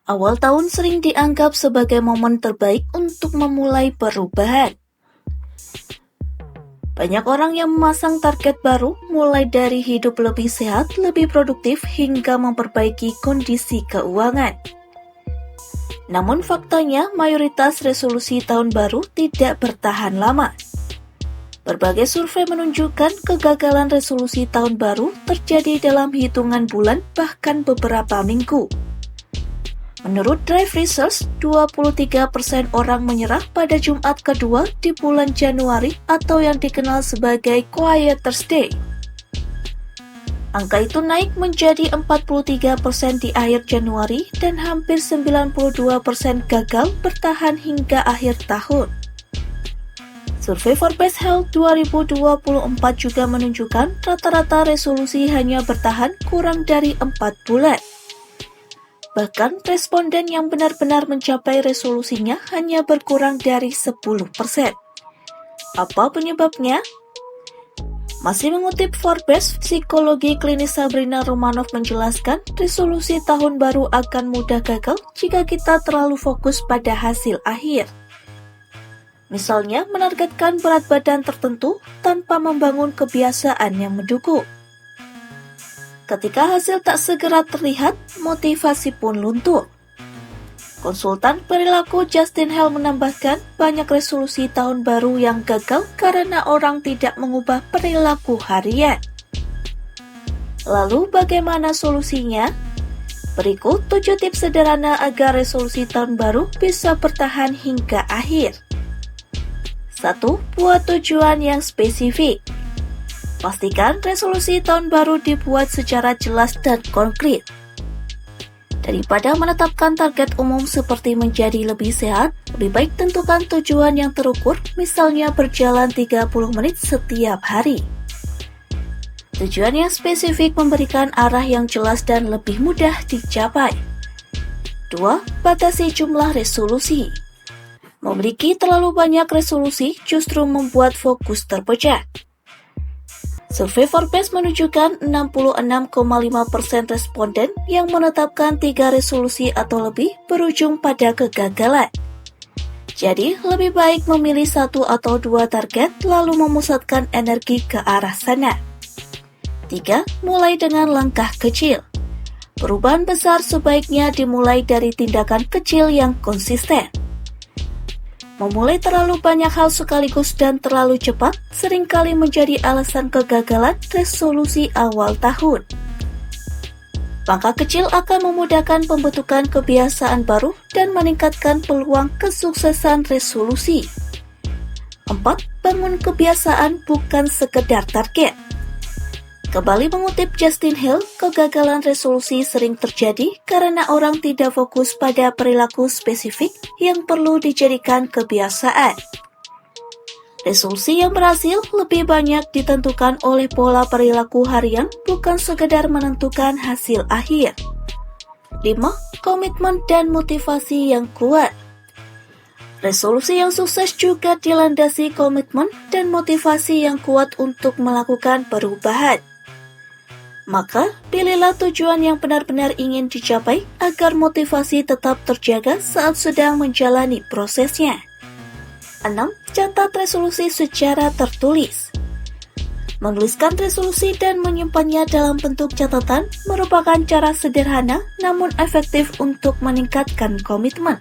Awal tahun sering dianggap sebagai momen terbaik untuk memulai perubahan. Banyak orang yang memasang target baru, mulai dari hidup lebih sehat, lebih produktif, hingga memperbaiki kondisi keuangan. Namun faktanya, mayoritas resolusi tahun baru tidak bertahan lama. Berbagai survei menunjukkan kegagalan resolusi tahun baru terjadi dalam hitungan bulan, bahkan beberapa minggu. Menurut Drive Research, 23% orang menyerah pada Jumat kedua di bulan Januari atau yang dikenal sebagai Quiet Thursday. Angka itu naik menjadi 43% di akhir Januari dan hampir 92% gagal bertahan hingga akhir tahun. Survei Forbes Health 2024 juga menunjukkan rata-rata resolusi hanya bertahan kurang dari 4 bulan. Bahkan responden yang benar-benar mencapai resolusinya hanya berkurang dari 10%. Apa penyebabnya? Masih mengutip Forbes, psikologi klinis Sabrina Romanov menjelaskan resolusi tahun baru akan mudah gagal jika kita terlalu fokus pada hasil akhir. Misalnya menargetkan berat badan tertentu tanpa membangun kebiasaan yang mendukung. Ketika hasil tak segera terlihat, motivasi pun luntur. Konsultan perilaku Justin Hale menambahkan banyak resolusi tahun baru yang gagal karena orang tidak mengubah perilaku harian. Lalu bagaimana solusinya? Berikut 7 tips sederhana agar resolusi tahun baru bisa bertahan hingga akhir. 1. Buat tujuan yang spesifik. Pastikan resolusi tahun baru dibuat secara jelas dan konkret. Daripada menetapkan target umum seperti menjadi lebih sehat, lebih baik tentukan tujuan yang terukur, misalnya berjalan 30 menit setiap hari. Tujuan yang spesifik memberikan arah yang jelas dan lebih mudah dicapai. 2. Batasi jumlah resolusi. Memiliki terlalu banyak resolusi justru membuat fokus terpecah. Survei Forbes menunjukkan 66,5% responden yang menetapkan 3 resolusi atau lebih berujung pada kegagalan. Jadi, lebih baik memilih 1 atau 2 target lalu memusatkan energi ke arah sana. 3. Mulai dengan langkah kecil. Perubahan besar sebaiknya dimulai dari tindakan kecil yang konsisten. Memulai terlalu banyak hal sekaligus dan terlalu cepat seringkali menjadi alasan kegagalan resolusi awal tahun. Langkah kecil akan memudahkan pembentukan kebiasaan baru dan meningkatkan peluang kesuksesan resolusi. 4. Bangun kebiasaan bukan sekedar target. Kembali mengutip Justin Hale, kegagalan resolusi sering terjadi karena orang tidak fokus pada perilaku spesifik yang perlu dijadikan kebiasaan. Resolusi yang berhasil lebih banyak ditentukan oleh pola perilaku harian, bukan sekedar menentukan hasil akhir. 5. Komitmen dan motivasi yang kuat. Resolusi yang sukses juga dilandasi komitmen dan motivasi yang kuat untuk melakukan perubahan. Maka, pilihlah tujuan yang benar-benar ingin dicapai agar motivasi tetap terjaga saat sedang menjalani prosesnya. 6. Catat resolusi secara tertulis. Menuliskan resolusi dan menyimpannya dalam bentuk catatan merupakan cara sederhana namun efektif untuk meningkatkan komitmen.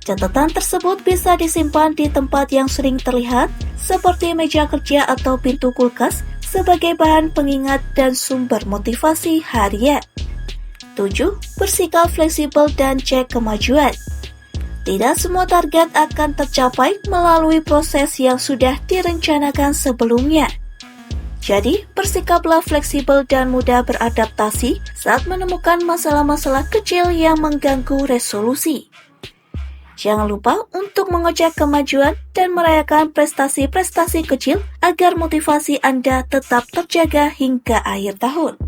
Catatan tersebut bisa disimpan di tempat yang sering terlihat, seperti meja kerja atau pintu kulkas, sebagai bahan pengingat dan sumber motivasi harian. 7. Bersikap fleksibel dan cek kemajuan. Tidak semua target akan tercapai melalui proses yang sudah direncanakan sebelumnya. Jadi, bersikaplah fleksibel dan mudah beradaptasi saat menemukan masalah-masalah kecil yang mengganggu resolusi. Jangan lupa untuk mengecek kemajuan dan merayakan prestasi-prestasi kecil agar motivasi Anda tetap terjaga hingga akhir tahun.